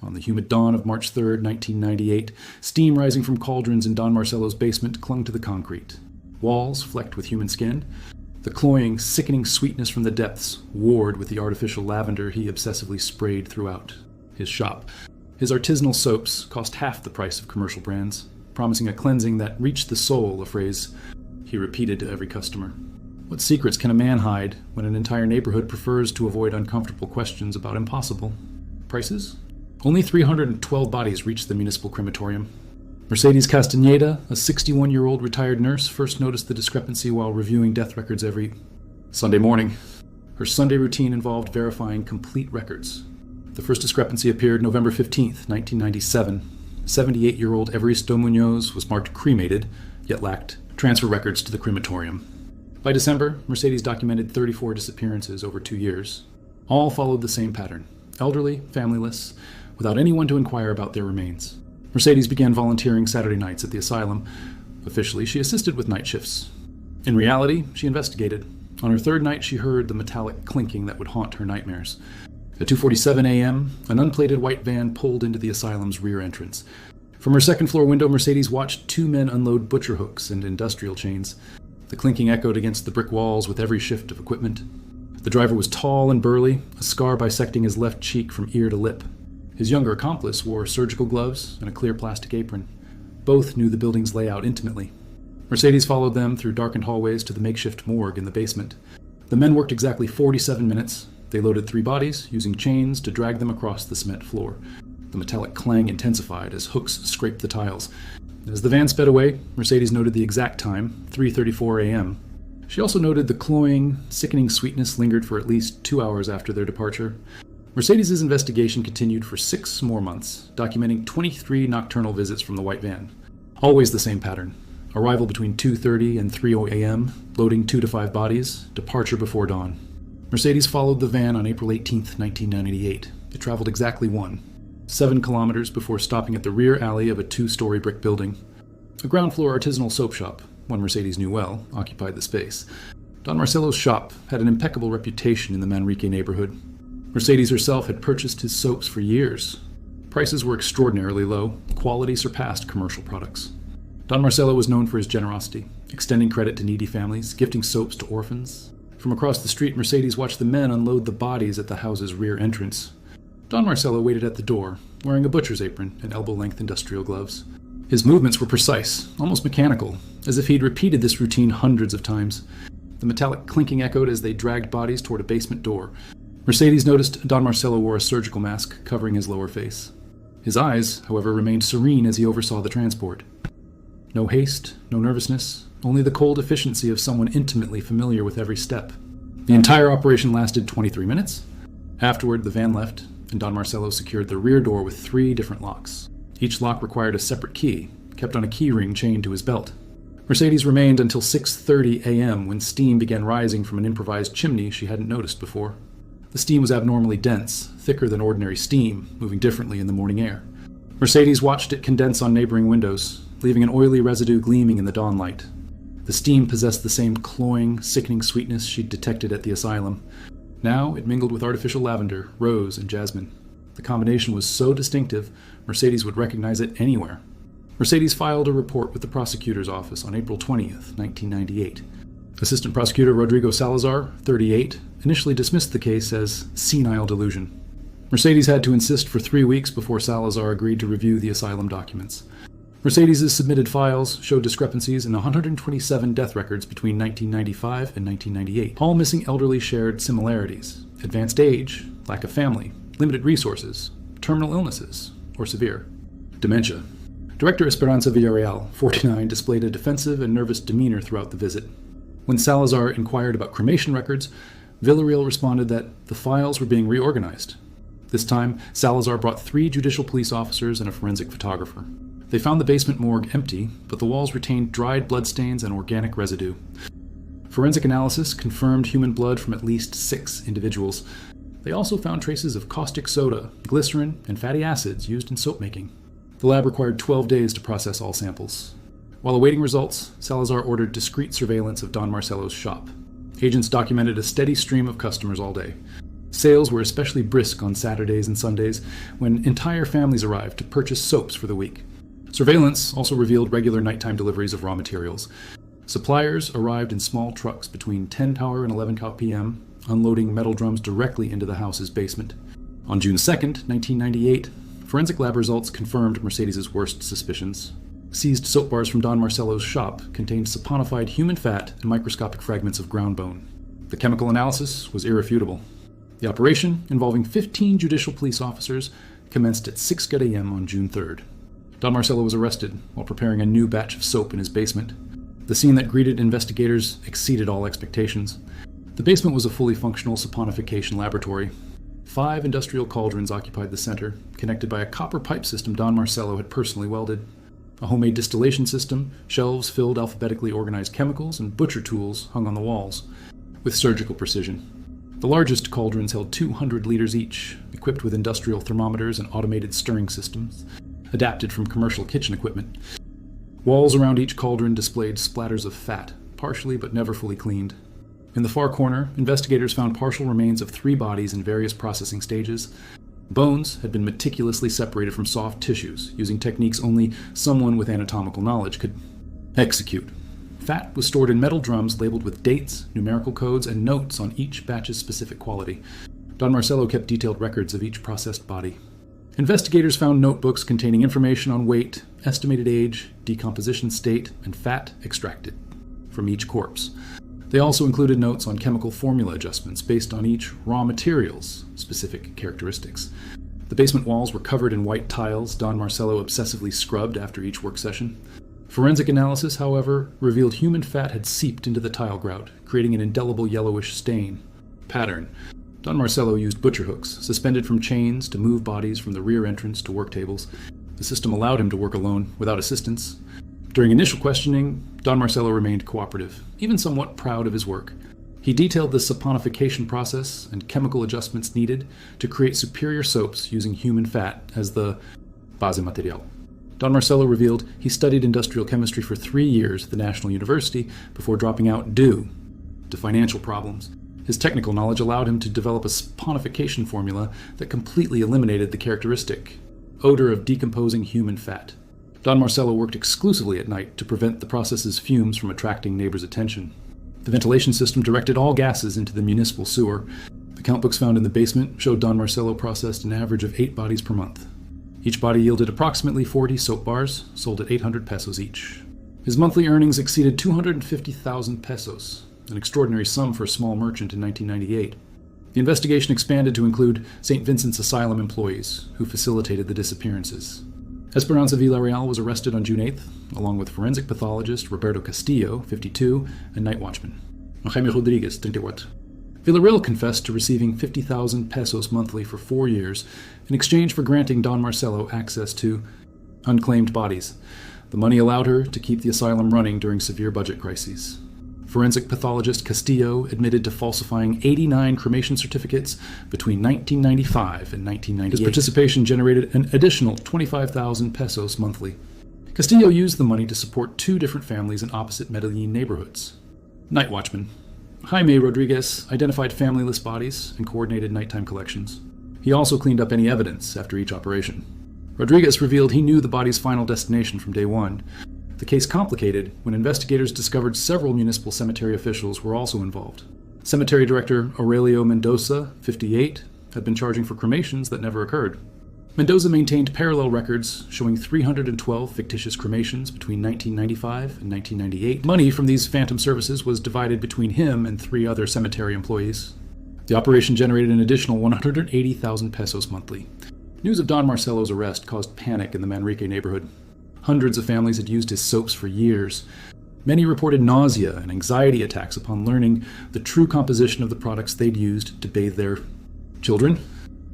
On the humid dawn of March 3rd, 1998, steam rising from cauldrons in Don Marcelo's basement clung to the concrete. Walls flecked with human skin. The cloying, sickening sweetness from the depths warred with the artificial lavender he obsessively sprayed throughout his shop. His artisanal soaps cost half the price of commercial brands, promising a cleansing that reached the soul, a phrase he repeated to every customer. What secrets can a man hide when an entire neighborhood prefers to avoid uncomfortable questions about impossible? Prices? Only 312 bodies reached the municipal crematorium. Mercedes Castaneda, a 61-year-old retired nurse, first noticed the discrepancy while reviewing death records every Sunday morning. Her Sunday routine involved verifying complete records. The first discrepancy appeared November 15th, 1997. 78-year-old Evaristo Munoz was marked cremated, yet lacked transfer records to the crematorium. By December, Mercedes documented 34 disappearances over 2 years. All followed the same pattern: elderly, familyless, without anyone to inquire about their remains. Mercedes began volunteering Saturday nights at the Asylum. Officially, she assisted with night shifts. In reality, she investigated. On her third night, she heard the metallic clinking that would haunt her nightmares. At 2:47 a.m., an unplated white van pulled into the asylum's rear entrance. From her second-floor window, Mercedes watched 2 men unload butcher hooks and industrial chains. The clinking echoed against the brick walls with every shift of equipment. The driver was tall and burly, a scar bisecting his left cheek from ear to lip. His younger accomplice wore surgical gloves and a clear plastic apron. Both knew the building's layout intimately. Mercedes followed them through darkened hallways to the makeshift morgue in the basement. The men worked exactly 47 minutes. They loaded 3 bodies, using chains to drag them across the cement floor. The metallic clang intensified as hooks scraped the tiles. As the van sped away, Mercedes noted the exact time, 3:34 a.m. She also noted the cloying, sickening sweetness lingered for at least 2 hours after their departure. Mercedes' investigation continued for 6 more months, documenting 23 nocturnal visits from the white van. Always the same pattern: arrival between 2:30 and 3 a.m., loading 2 to 5 bodies, departure before dawn. Mercedes followed the van on April 18, 1998. It traveled exactly 7 kilometers before stopping at the rear alley of a 2-story brick building. A ground-floor artisanal soap shop, one Mercedes knew well, occupied the space. Don Marcelo's shop had an impeccable reputation in the Manrique neighborhood. Mercedes herself had purchased his soaps for years. Prices were extraordinarily low. Quality surpassed commercial products. Don Marcelo was known for his generosity, extending credit to needy families, gifting soaps to orphans. From across the street, Mercedes watched the men unload the bodies at the house's rear entrance. Don Marcelo waited at the door, wearing a butcher's apron and elbow-length industrial gloves. His movements were precise, almost mechanical, as if he'd repeated this routine hundreds of times. The metallic clinking echoed as they dragged bodies toward a basement door. Mercedes noticed Don Marcelo wore a surgical mask covering his lower face. His eyes, however, remained serene as he oversaw the transport. No haste, no nervousness, only the cold efficiency of someone intimately familiar with every step. The entire operation lasted 23 minutes. Afterward, the van left, and Don Marcelo secured the rear door with 3 different locks. Each lock required a separate key, kept on a key ring chained to his belt. Mercedes remained until 6:30 a.m. when steam began rising from an improvised chimney she hadn't noticed before. The steam was abnormally dense, thicker than ordinary steam, moving differently in the morning air. Mercedes watched it condense on neighboring windows, leaving an oily residue gleaming in the dawn light. The steam possessed the same cloying, sickening sweetness she'd detected at the asylum. Now it mingled with artificial lavender, rose, and jasmine. The combination was so distinctive, Mercedes would recognize it anywhere. Mercedes filed a report with the prosecutor's office on April 20th, 1998. Assistant Prosecutor Rodrigo Salazar, 38, initially dismissed the case as senile delusion. Mercedes had to insist for 3 weeks before Salazar agreed to review the asylum documents. Mercedes' submitted files showed discrepancies in 127 death records between 1995 and 1998. All missing elderly shared similarities: advanced age, lack of family, limited resources, terminal illnesses, or severe dementia. Director Esperanza Villarreal, 49, displayed a defensive and nervous demeanor throughout the visit. When Salazar inquired about cremation records, Villarreal responded that the files were being reorganized. This time, Salazar brought 3 judicial police officers and a forensic photographer. They found the basement morgue empty, but the walls retained dried bloodstains and organic residue. Forensic analysis confirmed human blood from at least 6 individuals. They also found traces of caustic soda, glycerin, and fatty acids used in soap making. The lab required 12 days to process all samples. While awaiting results, Salazar ordered discreet surveillance of Don Marcelo's shop. Agents documented a steady stream of customers all day. Sales were especially brisk on Saturdays and Sundays when entire families arrived to purchase soaps for the week. Surveillance also revealed regular nighttime deliveries of raw materials. Suppliers arrived in small trucks between 10 and 11 p.m., unloading metal drums directly into the house's basement. On June 2nd, 1998, forensic lab results confirmed Mercedes' worst suspicions. Seized soap bars from Don Marcelo's shop contained saponified human fat and microscopic fragments of ground bone. The chemical analysis was irrefutable. The operation, involving 15 judicial police officers, commenced at 6 a.m. on June 3rd. Don Marcelo was arrested while preparing a new batch of soap in his basement. The scene that greeted investigators exceeded all expectations. The basement was a fully functional saponification laboratory. 5 industrial cauldrons occupied the center, connected by a copper pipe system Don Marcelo had personally welded. A homemade distillation system, shelves filled alphabetically organized chemicals, and butcher tools hung on the walls, with surgical precision. The largest cauldrons held 200 liters each, equipped with industrial thermometers and automated stirring systems, adapted from commercial kitchen equipment. Walls around each cauldron displayed splatters of fat, partially but never fully cleaned. In the far corner, investigators found partial remains of 3 bodies in various processing stages. Bones had been meticulously separated from soft tissues, using techniques only someone with anatomical knowledge could execute. Fat was stored in metal drums labeled with dates, numerical codes, and notes on each batch's specific quality. Don Marcelo kept detailed records of each processed body. Investigators found notebooks containing information on weight, estimated age, decomposition state, and fat extracted from each corpse. They also included notes on chemical formula adjustments based on each raw material's specific characteristics. The basement walls were covered in white tiles Don Marcelo obsessively scrubbed after each work session. Forensic analysis, however, revealed human fat had seeped into the tile grout, creating an indelible yellowish stain. Pattern. Don Marcelo used butcher hooks, suspended from chains, to move bodies from the rear entrance to work tables. The system allowed him to work alone, without assistance. During initial questioning, Don Marcelo remained cooperative, even somewhat proud of his work. He detailed the saponification process and chemical adjustments needed to create superior soaps using human fat as the base material. Don Marcelo revealed he studied industrial chemistry for 3 years at the National University before dropping out due to financial problems. His technical knowledge allowed him to develop a saponification formula that completely eliminated the characteristic odor of decomposing human fat. Don Marcelo worked exclusively at night to prevent the process's fumes from attracting neighbors' attention. The ventilation system directed all gases into the municipal sewer. The count books found in the basement showed Don Marcelo processed an average of 8 bodies per month. Each body yielded approximately 40 soap bars, sold at 800 pesos each. His monthly earnings exceeded 250,000 pesos, an extraordinary sum for a small merchant in 1998. The investigation expanded to include St. Vincent's Asylum employees, who facilitated the disappearances. Esperanza Villarreal was arrested on June 8th, along with forensic pathologist Roberto Castillo, 52, and night watchman Jaime Rodriguez, 34. Villarreal confessed to receiving 50,000 pesos monthly for 4 years in exchange for granting Don Marcelo access to unclaimed bodies. The money allowed her to keep the asylum running during severe budget crises. Forensic pathologist Castillo admitted to falsifying 89 cremation certificates between 1995 and 1998. His participation generated an additional 25,000 pesos monthly. Castillo used the money to support 2 different families in opposite Medellin neighborhoods. Night watchman Jaime Rodriguez identified familyless bodies and coordinated nighttime collections. He also cleaned up any evidence after each operation. Rodriguez revealed he knew the body's final destination from day one. The case complicated when investigators discovered several municipal cemetery officials were also involved. Cemetery director Aurelio Mendoza, 58, had been charging for cremations that never occurred. Mendoza maintained parallel records showing 312 fictitious cremations between 1995 and 1998. Money from these phantom services was divided between him and 3 other cemetery employees. The operation generated an additional 180,000 pesos monthly. News of Don Marcelo's arrest caused panic in the Manrique neighborhood. Hundreds of families had used his soaps for years. Many reported nausea and anxiety attacks upon learning the true composition of the products they'd used to bathe their children.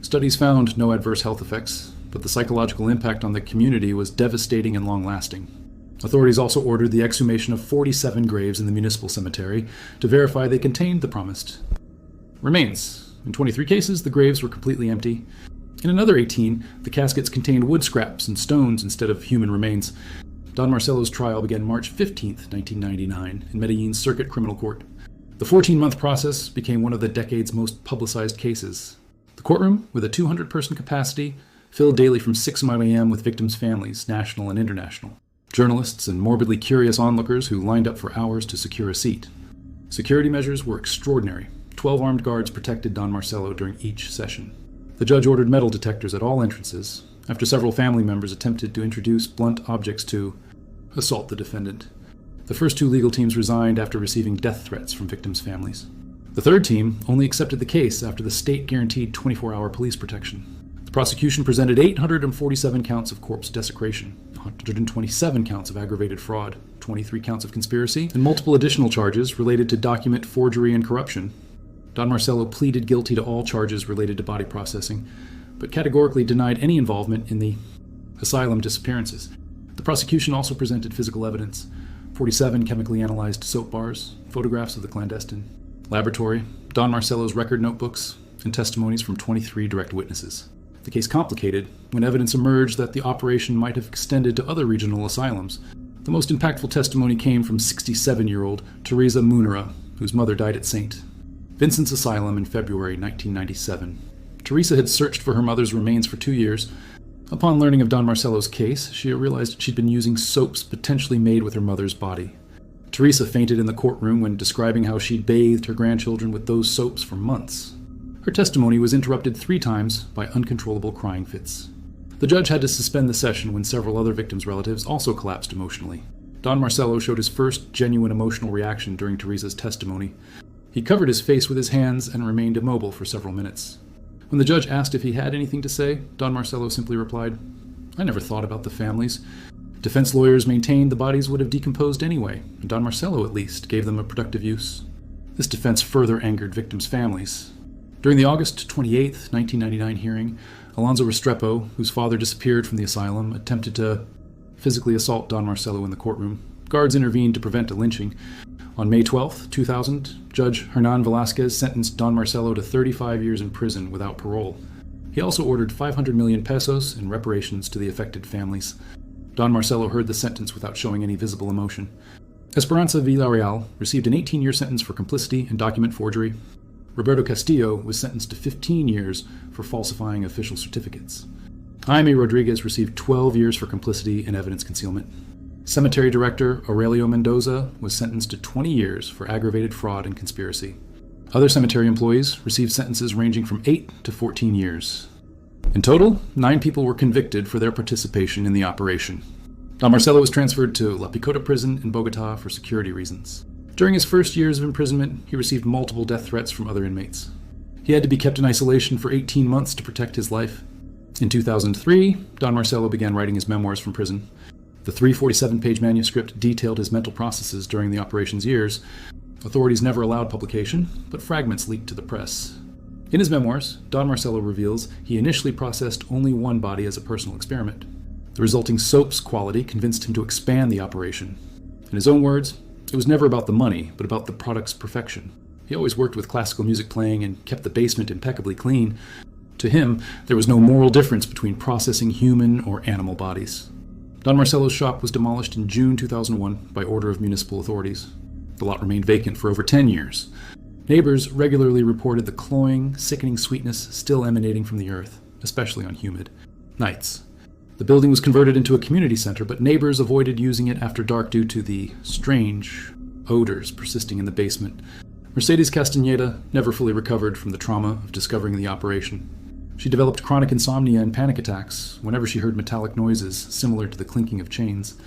Studies found no adverse health effects, but the psychological impact on the community was devastating and long-lasting. Authorities also ordered the exhumation of 47 graves in the municipal cemetery to verify they contained the promised remains. In 23 cases, the graves were completely empty. In another 18, the caskets contained wood scraps and stones instead of human remains. Don Marcelo's trial began March 15, 1999, in Medellin's Circuit Criminal Court. The 14-month process became one of the decade's most publicized cases. The courtroom, with a 200-person capacity, filled daily from 6 a.m. with victims' families, national and international. Journalists and morbidly curious onlookers who lined up for hours to secure a seat. Security measures were extraordinary. 12 armed guards protected Don Marcelo during each session. The judge ordered metal detectors at all entrances, after several family members attempted to introduce blunt objects to assault the defendant. The first 2 legal teams resigned after receiving death threats from victims' families. The third team only accepted the case after the state guaranteed 24-hour police protection. The prosecution presented 847 counts of corpse desecration, 127 counts of aggravated fraud, 23 counts of conspiracy, and multiple additional charges related to document forgery and corruption. Don Marcelo pleaded guilty to all charges related to body processing, but categorically denied any involvement in the Asylum disappearances. The prosecution also presented physical evidence, 47 chemically analyzed soap bars, photographs of the clandestine laboratory, Don Marcelo's record notebooks, and testimonies from 23 direct witnesses. The case complicated when evidence emerged that the operation might have extended to other regional asylums. The most impactful testimony came from 67-year-old Teresa Munera, whose mother died at St. Vincent's Asylum in February 1997. Teresa had searched for her mother's remains for 2 years. Upon learning of Don Marcelo's case, she realized she'd been using soaps potentially made with her mother's body. Teresa fainted in the courtroom when describing how she'd bathed her grandchildren with those soaps for months. Her testimony was interrupted 3 times by uncontrollable crying fits. The judge had to suspend the session when several other victims' relatives also collapsed emotionally. Don Marcelo showed his first genuine emotional reaction during Teresa's testimony. He covered his face with his hands and remained immobile for several minutes. When the judge asked if he had anything to say, Don Marcelo simply replied, "I never thought about the families. Defense lawyers maintained the bodies would have decomposed anyway, and Don Marcelo at least gave them a productive use." This defense further angered victims' families. During the August 28, 1999 hearing, Alonzo Restrepo, whose father disappeared from the asylum, attempted to physically assault Don Marcelo in the courtroom. Guards intervened to prevent a lynching. On May 12, 2000, Judge Hernan Velasquez sentenced Don Marcelo to 35 years in prison without parole. He also ordered 500 million pesos in reparations to the affected families. Don Marcelo heard the sentence without showing any visible emotion. Esperanza Villarreal received an 18-year sentence for complicity and document forgery. Roberto Castillo was sentenced to 15 years for falsifying official certificates. Jaime Rodriguez received 12 years for complicity and evidence concealment. Cemetery director Aurelio Mendoza was sentenced to 20 years for aggravated fraud and conspiracy. Other cemetery employees received sentences ranging from 8 to 14 years. In total, 9 people were convicted for their participation in the operation. Don Marcelo was transferred to La Picota prison in Bogota for security reasons. During his first years of imprisonment, he received multiple death threats from other inmates. He had to be kept in isolation for 18 months to protect his life. In 2003, Don Marcelo began writing his memoirs from prison. The 347-page manuscript detailed his mental processes during the operation's years. Authorities never allowed publication, but fragments leaked to the press. In his memoirs, Don Marcelo reveals he initially processed only one body as a personal experiment. The resulting soap's quality convinced him to expand the operation. In his own words, it was never about the money, but about the product's perfection. He always worked with classical music playing and kept the basement impeccably clean. To him, there was no moral difference between processing human or animal bodies. Don Marcelo's shop was demolished in June 2001 by order of municipal authorities. The lot remained vacant for over 10 years. Neighbors regularly reported the cloying, sickening sweetness still emanating from the earth, especially on humid nights. The building was converted into a community center, but neighbors avoided using it after dark due to the strange odors persisting in the basement. Mercedes Castaneda never fully recovered from the trauma of discovering the operation. She developed chronic insomnia and panic attacks whenever she heard metallic noises similar to the clinking of chains.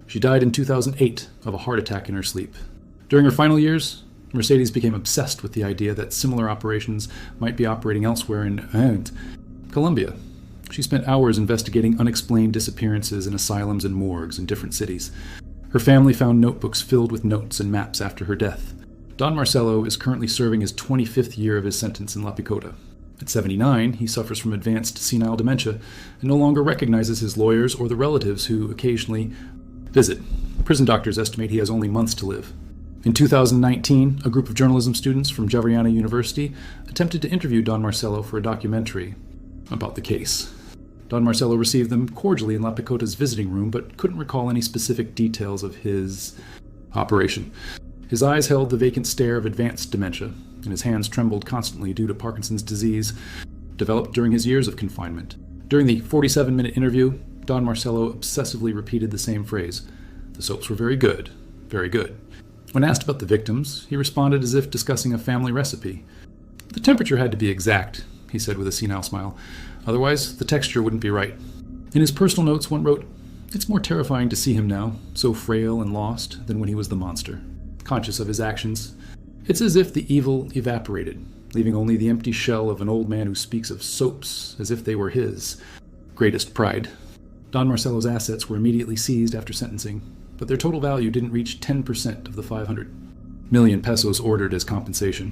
She died in 2008 of a heart attack in her sleep. During her final years, Mercedes became obsessed with the idea that similar operations might be operating elsewhere in Colombia. She spent hours investigating unexplained disappearances in asylums and morgues in different cities. Her family found notebooks filled with notes and maps after her death. Don Marcelo is currently serving his 25th year of his sentence in La Picota. At 79, he suffers from advanced senile dementia and no longer recognizes his lawyers or the relatives who occasionally visit. Prison doctors estimate he has only months to live. In 2019, a group of journalism students from Javeriana University attempted to interview Don Marcelo for a documentary about the case. Don Marcelo received them cordially in La Picota's visiting room, but couldn't recall any specific details of his operation. His eyes held the vacant stare of advanced dementia, and his hands trembled constantly due to Parkinson's disease, developed during his years of confinement. During the 47-minute interview, Don Marcelo obsessively repeated the same phrase. The soaps were very good, very good. When asked about the victims, he responded as if discussing a family recipe. The temperature had to be exact, he said with a senile smile. Otherwise, the texture wouldn't be right. In his personal notes, one wrote, "It's more terrifying to see him now, so frail and lost, than when he was the monster. Conscious of his actions, it's as if the evil evaporated, leaving only the empty shell of an old man who speaks of soaps as if they were his greatest pride." Don Marcelo's assets were immediately seized after sentencing, but their total value didn't reach 10% of the 500 million pesos ordered as compensation.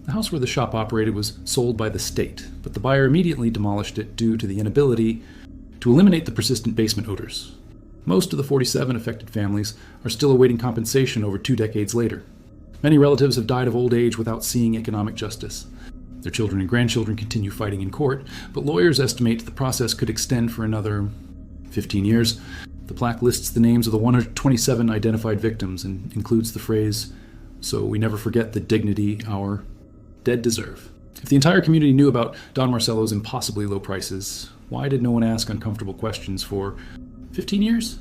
The house where the shop operated was sold by the state, but the buyer immediately demolished it due to the inability to eliminate the persistent basement odors. Most of the 47 affected families are still awaiting compensation over 2 decades later. Many relatives have died of old age without seeing economic justice. Their children and grandchildren continue fighting in court, but lawyers estimate the process could extend for another 15 years. The plaque lists the names of the 127 identified victims and includes the phrase, "So we never forget the dignity our dead deserve." If the entire community knew about Don Marcelo's impossibly low prices, why did no one ask uncomfortable questions for 15 years?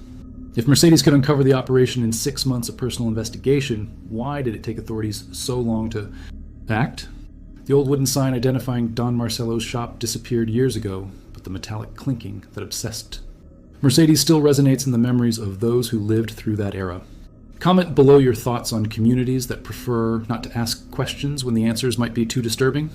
If Mercedes could uncover the operation in 6 months of personal investigation, why did it take authorities so long to act? The old wooden sign identifying Don Marcelo's shop disappeared years ago, but the metallic clinking that obsessed Mercedes still resonates in the memories of those who lived through that era. Comment below your thoughts on communities that prefer not to ask questions when the answers might be too disturbing.